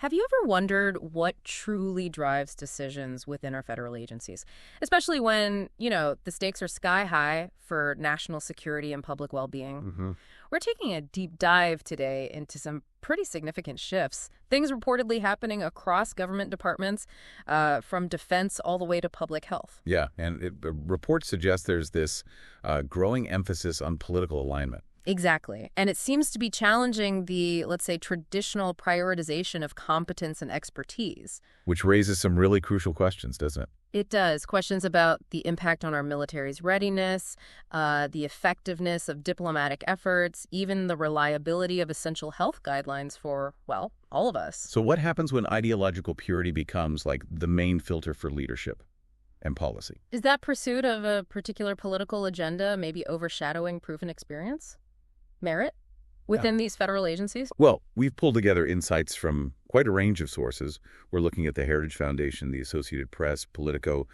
Have you ever wondered what truly drives decisions within our federal agencies? Especially when, the stakes are sky high for national security and public well-being. We're taking a deep dive today into some pretty significant shifts, things reportedly happening across government departments, from defense all the way to public health. Yeah, and reports suggest there's this growing emphasis on political alignment. Exactly. And it seems to be challenging the, let's say, traditional prioritization of competence and expertise. Which raises some really crucial questions, doesn't it? It does. Questions about the impact on our military's readiness, the effectiveness of diplomatic efforts, even the reliability of essential health guidelines for, well, all of us. So what happens when ideological purity becomes like the main filter for leadership and policy? Is that pursuit of a particular political agenda maybe overshadowing proven experience? Merit within these federal agencies? Well, we've pulled together insights from quite a range of sources. We're looking at the Heritage Foundation, the Associated Press, Politico,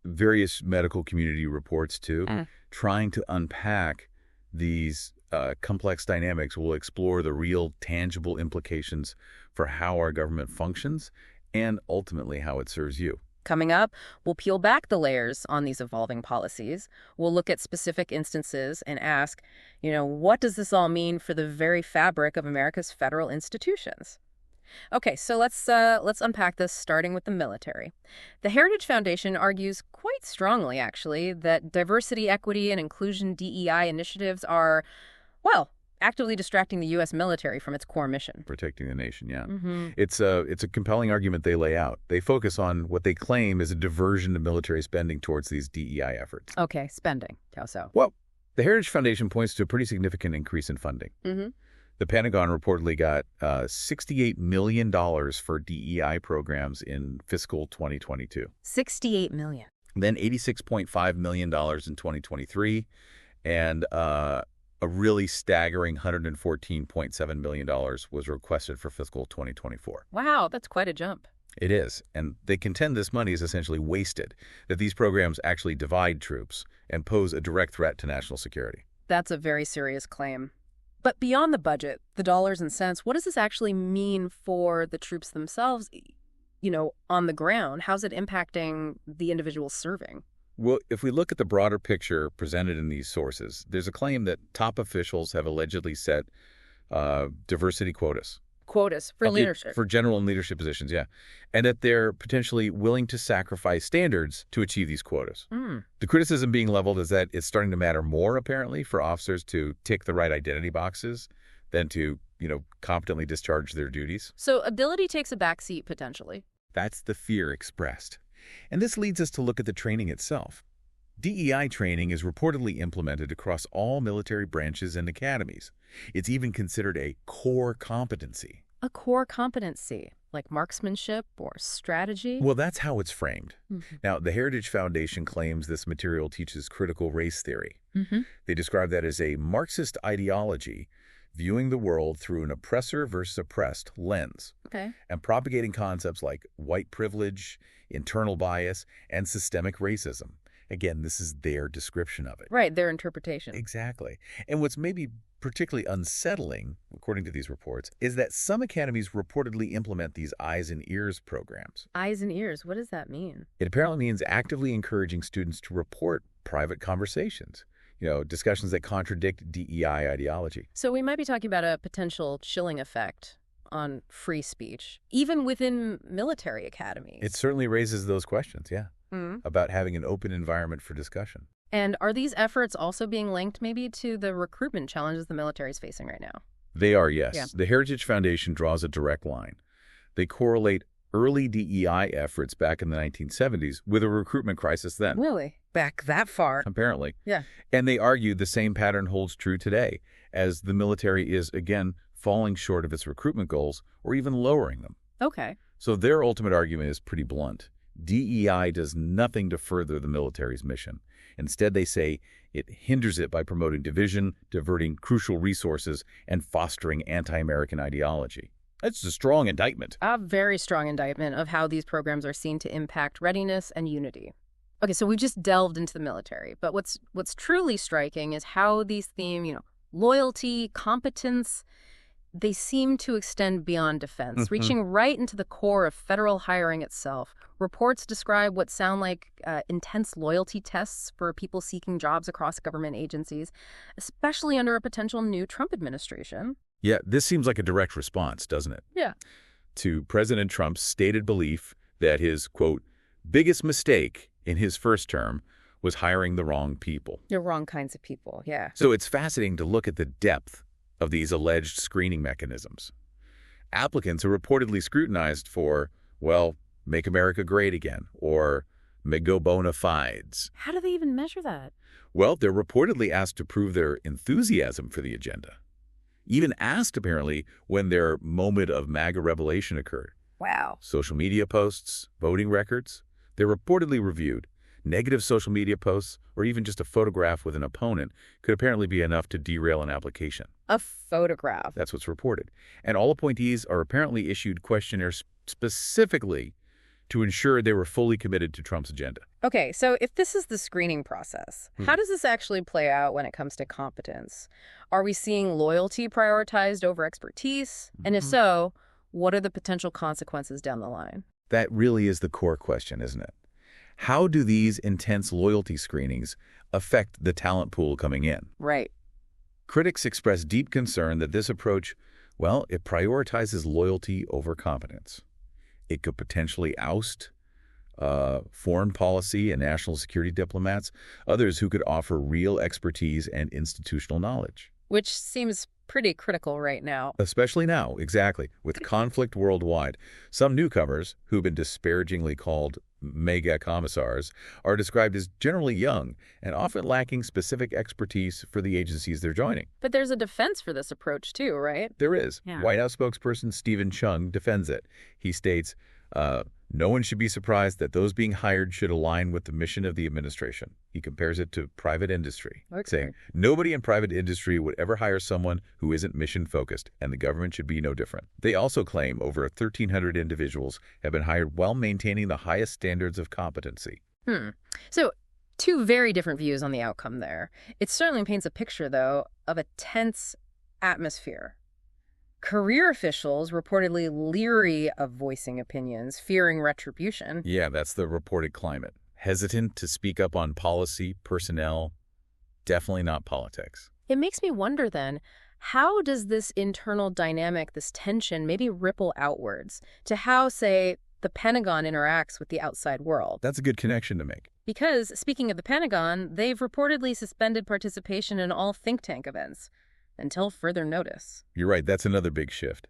various medical community reports too, trying to unpack these complex dynamics. We'll explore the real tangible implications for how our government functions and ultimately how it serves you. Coming up, we'll peel back the layers on these evolving policies. We'll look at specific instances and ask, what does this all mean for the very fabric of America's federal institutions? Okay, so let's unpack this, starting with the military. The Heritage Foundation argues quite strongly, actually, that diversity, equity, and inclusion DEI initiatives are, well, actively distracting the U.S. military from its core mission. Protecting the nation, yeah. It's a compelling argument they lay out. They focus on what they claim is a diversion of military spending towards these DEI efforts. Okay, spending. How so? Well, the Heritage Foundation points to a pretty significant increase in funding. The Pentagon reportedly got $68 million for DEI programs in fiscal 2022. $68 million. Then $86.5 million in 2023, and a really staggering $114.7 million was requested for fiscal 2024. Wow, that's quite a jump. It is, and they contend this money is essentially wasted, that these programs actually divide troops and pose a direct threat to national security. That's a very serious claim. But beyond the budget, the dollars and cents, what does this actually mean for the troops themselves, on the ground? How's it impacting the individuals serving? Well, if we look at the broader picture presented in these sources, there's a claim that top officials have allegedly set diversity quotas. Quotas for leadership. For general and leadership positions, yeah. And that they're potentially willing to sacrifice standards to achieve these quotas. The criticism being leveled is that it's starting to matter more, apparently, for officers to tick the right identity boxes than to, competently discharge their duties. So ability takes a backseat, potentially. That's the fear expressed. And this leads us to look at the training itself. DEI training is reportedly implemented across all military branches and academies. It's even considered a core competency. A core competency, like marksmanship or strategy? Well, that's how it's framed. Now, the Heritage Foundation claims this material teaches critical race theory. They describe that as a Marxist ideology viewing the world through an oppressor versus oppressed lens, and propagating concepts like white privilege, internal bias, and systemic racism. Again, this is their description of it. Right, their interpretation. Exactly. And what's maybe particularly unsettling, according to these reports, is that some academies reportedly implement these eyes and ears programs. Eyes and ears, what does that mean? It apparently means actively encouraging students to report private conversations, discussions that contradict DEI ideology. So we might be talking about a potential chilling effect on free speech, even within military academies. It certainly raises those questions, about having an open environment for discussion. And are these efforts also being linked maybe to the recruitment challenges the military is facing right now? They are, yes. Yeah. The Heritage Foundation draws a direct line. They correlate early DEI efforts back in the 1970s with a recruitment crisis then. Really? Back that far? Apparently. Yeah. And they argue the same pattern holds true today, as the military is, again, falling short of its recruitment goals or even lowering them. Okay. So their ultimate argument is pretty blunt. DEI does nothing to further the military's mission. Instead, they say it hinders it by promoting division, diverting crucial resources, and fostering anti-American ideology. That's a strong indictment. A very strong indictment of how these programs are seen to impact readiness and unity. Okay, so we've just delved into the military, but what's truly striking is how these themes, loyalty, competence, they seem to extend beyond defense, Mhm. reaching right into the core of federal hiring itself. Reports describe what sound like intense loyalty tests for people seeking jobs across government agencies, especially under a potential new Trump administration. Yeah, this seems like a direct response, doesn't it, Yeah. to President Trump's stated belief that his, quote, biggest mistake in his first term was hiring the wrong people. The wrong kinds of people, yeah. So it's fascinating to look at the depth of these alleged screening mechanisms. Applicants are reportedly scrutinized for, well, make America great again, or mego bona fides. How do they even measure that? Well, they're reportedly asked to prove their enthusiasm for the agenda. Even asked, apparently, when their moment of MAGA revelation occurred. Wow. Social media posts, voting records, they're reportedly reviewed. Negative social media posts, or even just a photograph with an opponent, could apparently be enough to derail an application. A photograph. That's what's reported. And all appointees are apparently issued questionnaires specifically to ensure they were fully committed to Trump's agenda. Okay, so if this is the screening process, how does this actually play out when it comes to competence? Are we seeing loyalty prioritized over expertise? And if so, what are the potential consequences down the line? That really is the core question, isn't it? How do these intense loyalty screenings affect the talent pool coming in? Right. Critics express deep concern that this approach, well, it prioritizes loyalty over competence. It could potentially oust foreign policy and national security diplomats, others who could offer real expertise and institutional knowledge. Which seems pretty critical right now. Especially now, exactly, with conflict worldwide. Some newcomers, who've been disparagingly called mega commissars, are described as generally young and often lacking specific expertise for the agencies they're joining. But there's a defense for this approach too, right? There is. Yeah. White House spokesperson Stephen Chung defends it. He states, no one should be surprised that those being hired should align with the mission of the administration. He compares it to private industry, saying nobody in private industry would ever hire someone who isn't mission-focused, and the government should be no different. They also claim over 1,300 individuals have been hired while maintaining the highest standards of competency. So, two very different views on the outcome there. It certainly paints a picture, though, of a tense atmosphere. Career officials reportedly leery of voicing opinions, fearing retribution. Yeah, that's the reported climate. Hesitant to speak up on policy, personnel, definitely not politics. It makes me wonder then, how does this internal dynamic, this tension, maybe ripple outwards to how, say, the Pentagon interacts with the outside world? That's a good connection to make. Because, speaking of the Pentagon, they've reportedly suspended participation in all think tank events until further notice. You're right, that's another big shift.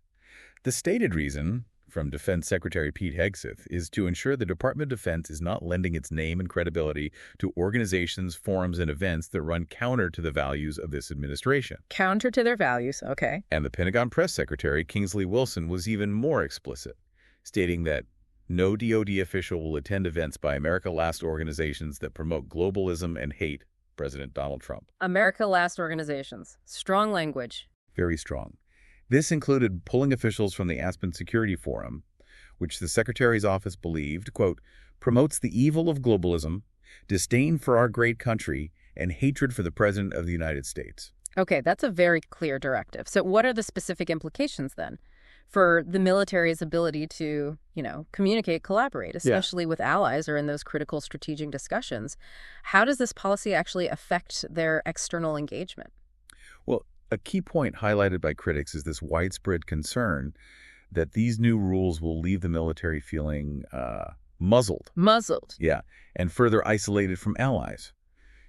The stated reason, from Defense Secretary Pete Hegseth, is to ensure the Department of Defense is not lending its name and credibility to organizations, forums, and events that run counter to the values of this administration. Counter to their values, okay. And the Pentagon Press Secretary, Kingsley Wilson, was even more explicit, stating that no DoD official will attend events by America Last organizations that promote globalism and hate President Donald Trump. America Last organizations. Strong language. Very strong. This included pulling officials from the Aspen Security Forum, which the Secretary's office believed, quote, promotes the evil of globalism, disdain for our great country, and hatred for the President of the United States. Okay, that's a very clear directive. So what are the specific implications then for the military's ability to, communicate, collaborate, especially with allies or in those critical strategic discussions? How does this policy actually affect their external engagement? Well, a key point highlighted by critics is this widespread concern that these new rules will leave the military feeling muzzled. Muzzled. Yeah, and further isolated from allies,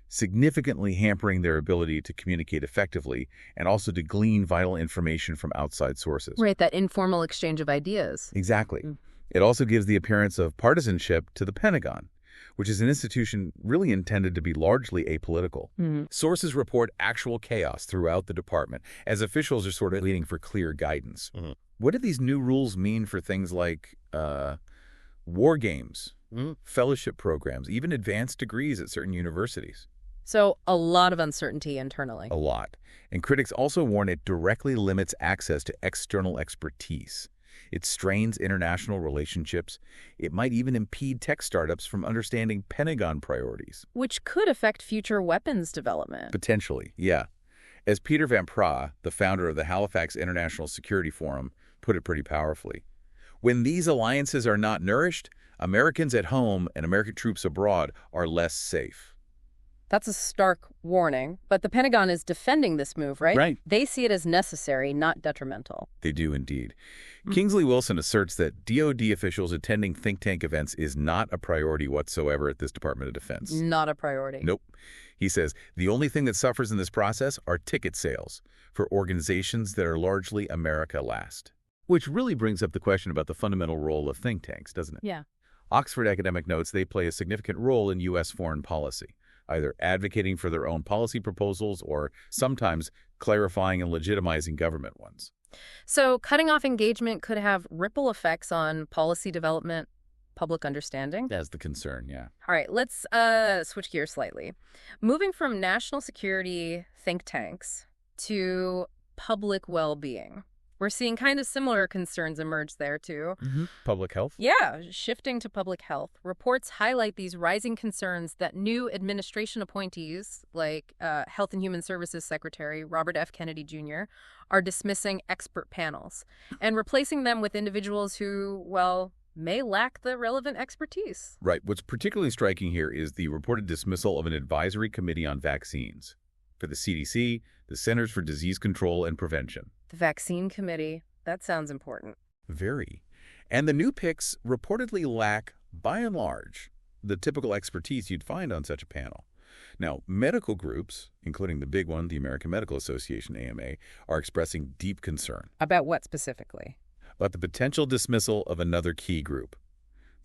significantly hampering their ability to communicate effectively and also to glean vital information from outside sources. Right, that informal exchange of ideas. Exactly. It also gives the appearance of partisanship to the Pentagon, which is an institution really intended to be largely apolitical. Sources report actual chaos throughout the department, as officials are sort of waiting for clear guidance. What do these new rules mean for things like war games, fellowship programs, even advanced degrees at certain universities? So a lot of uncertainty internally. A lot. And critics also warn it directly limits access to external expertise. It strains international relationships. It might even impede tech startups from understanding Pentagon priorities. Which could affect future weapons development. Potentially, yeah. As Peter Van Praagh, the founder of the Halifax International Security Forum, put it pretty powerfully, when these alliances are not nourished, Americans at home and American troops abroad are less safe. That's a stark warning, but the Pentagon is defending this move, right? Right. They see it as necessary, not detrimental. They do indeed. Kingsley Wilson asserts that DoD officials attending think tank events is not a priority whatsoever at this Department of Defense. Not a priority. Nope. He says the only thing that suffers in this process are ticket sales for organizations that are largely America last. Which really brings up the question about the fundamental role of think tanks, doesn't it? Yeah. Oxford Academic notes they play a significant role in U.S. foreign policy, either advocating for their own policy proposals or sometimes clarifying and legitimizing government ones. So cutting off engagement could have ripple effects on policy development, public understanding? That's the concern, yeah. All right, let's switch gears slightly. Moving from national security think tanks to public well-being. We're seeing kind of similar concerns emerge there, too. Public health? Yeah, shifting to public health. Reports highlight these rising concerns that new administration appointees, like Health and Human Services Secretary Robert F. Kennedy Jr., are dismissing expert panels and replacing them with individuals who, well, may lack the relevant expertise. Right. What's particularly striking here is the reported dismissal of an advisory committee on vaccines for the CDC, the Centers for Disease Control and Prevention. The vaccine committee, that sounds important. Very. And the new picks reportedly lack, by and large, the typical expertise you'd find on such a panel. Now, medical groups, including the big one, the American Medical Association, AMA, are expressing deep concern About what specifically? about the potential dismissal of another key group,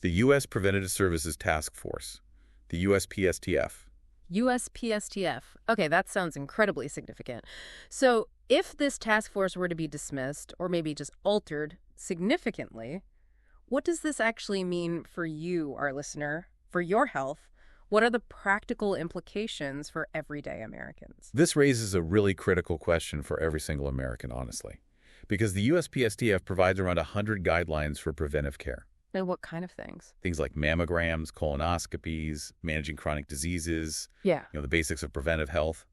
the U.S. Preventative Services Task Force, the USPSTF. USPSTF. Okay, that sounds incredibly significant. So if this task force were to be dismissed, or maybe just altered significantly, what does this actually mean for you, our listener, for your health? What are the practical implications for everyday Americans? This raises a really critical question for every single American, honestly, because the USPSTF provides around 100 guidelines for preventive care. And what kind of things? Things like mammograms, colonoscopies, managing chronic diseases, Yeah. the basics of preventive health.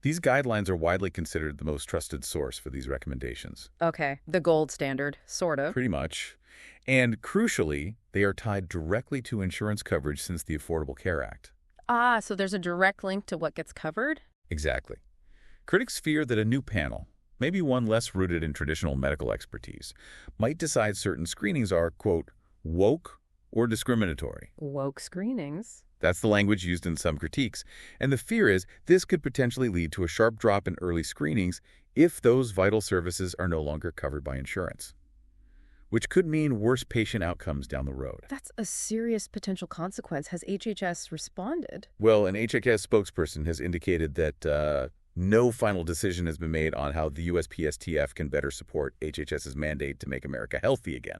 These guidelines are widely considered the most trusted source for these recommendations. Okay, the gold standard, sort of. Pretty much. And crucially, they are tied directly to insurance coverage since the Affordable Care Act. Ah, so there's a direct link to what gets covered? Exactly. Critics fear that a new panel, maybe one less rooted in traditional medical expertise, might decide certain screenings are, quote, woke or discriminatory. Woke screenings. That's the language used in some critiques. And the fear is this could potentially lead to a sharp drop in early screenings if those vital services are no longer covered by insurance, which could mean worse patient outcomes down the road. That's a serious potential consequence. Has HHS responded? Well, an HHS spokesperson has indicated that no final decision has been made on how the USPSTF can better support HHS's mandate to make America healthy again.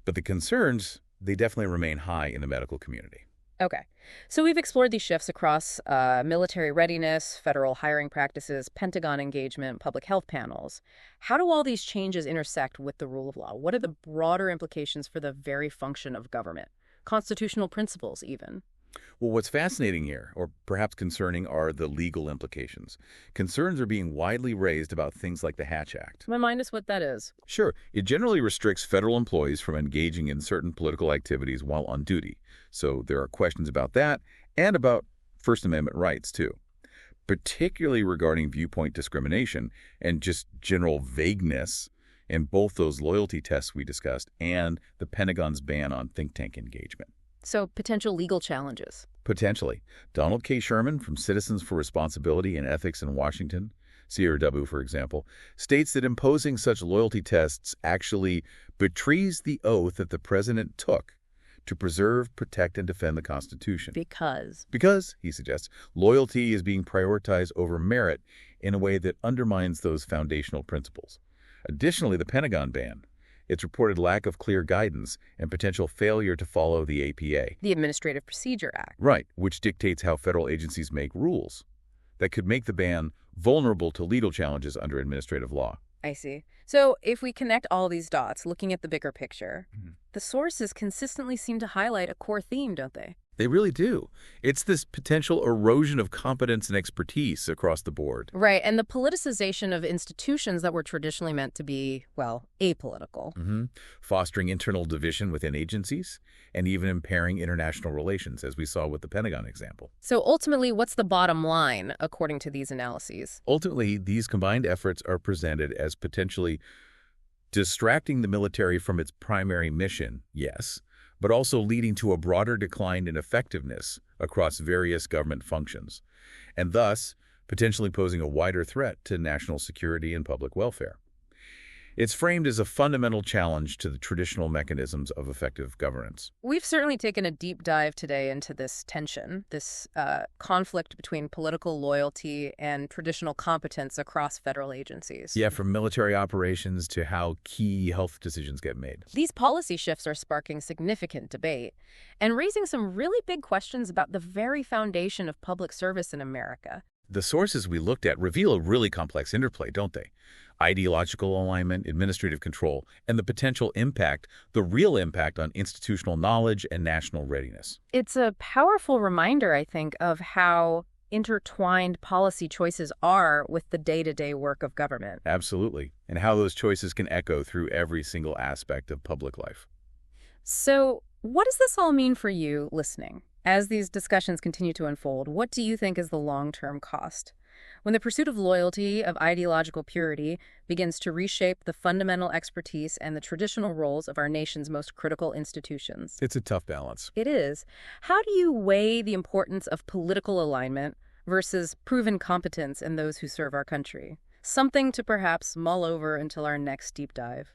But the concerns, they definitely remain high in the medical community. Okay. So we've explored these shifts across military readiness, federal hiring practices, Pentagon engagement, public health panels. How do all these changes intersect with the rule of law? What are the broader implications for the very function of government? Constitutional principles, even. Well, what's fascinating here, or perhaps concerning, are the legal implications. Concerns are being widely raised about things like the Hatch Act. Remind us what that is. Sure, it generally restricts federal employees from engaging in certain political activities while on duty. So there are questions about that and about First Amendment rights, too, particularly regarding viewpoint discrimination and just general vagueness in both those loyalty tests we discussed and the Pentagon's ban on think tank engagement. So potential legal challenges. Potentially. Donald K. Sherman from Citizens for Responsibility and Ethics in Washington, CRW, for example, states that imposing such loyalty tests actually betrays the oath that the president took to preserve, protect, and defend the Constitution. Because, he suggests, loyalty is being prioritized over merit in a way that undermines those foundational principles. Additionally, the Pentagon ban, its reported lack of clear guidance and potential failure to follow the APA. The Administrative Procedure Act. Right, which dictates how federal agencies make rules that could make the ban vulnerable to legal challenges under administrative law. I see. So if we connect all these dots, looking at the bigger picture, the sources consistently seem to highlight a core theme, don't they? They really do. It's this potential erosion of competence and expertise across the board. Right, and the politicization of institutions that were traditionally meant to be, well, apolitical. Fostering internal division within agencies and even impairing international relations, as we saw with the Pentagon example. So ultimately, what's the bottom line, according to these analyses? Ultimately, these combined efforts are presented as potentially distracting the military from its primary mission, yes, but also leading to a broader decline in effectiveness across various government functions, and thus potentially posing a wider threat to national security and public welfare. It's framed as a fundamental challenge to the traditional mechanisms of effective governance. We've certainly taken a deep dive today into this tension, this conflict between political loyalty and traditional competence across federal agencies. Yeah, from military operations to how key health decisions get made. These policy shifts are sparking significant debate and raising some really big questions about the very foundation of public service in America. The sources we looked at reveal a really complex interplay, don't they? Ideological alignment, administrative control, and the potential impact, the real impact on institutional knowledge and national readiness. It's a powerful reminder, I think, of how intertwined policy choices are with the day-to-day work of government. Absolutely. And how those choices can echo through every single aspect of public life. So, what does this all mean for you listening? As these discussions continue to unfold, what do you think is the long-term cost? When the pursuit of loyalty, of ideological purity, begins to reshape the fundamental expertise and the traditional roles of our nation's most critical institutions. It's a tough balance. It is. How do you weigh the importance of political alignment versus proven competence in those who serve our country? Something to perhaps mull over until our next deep dive.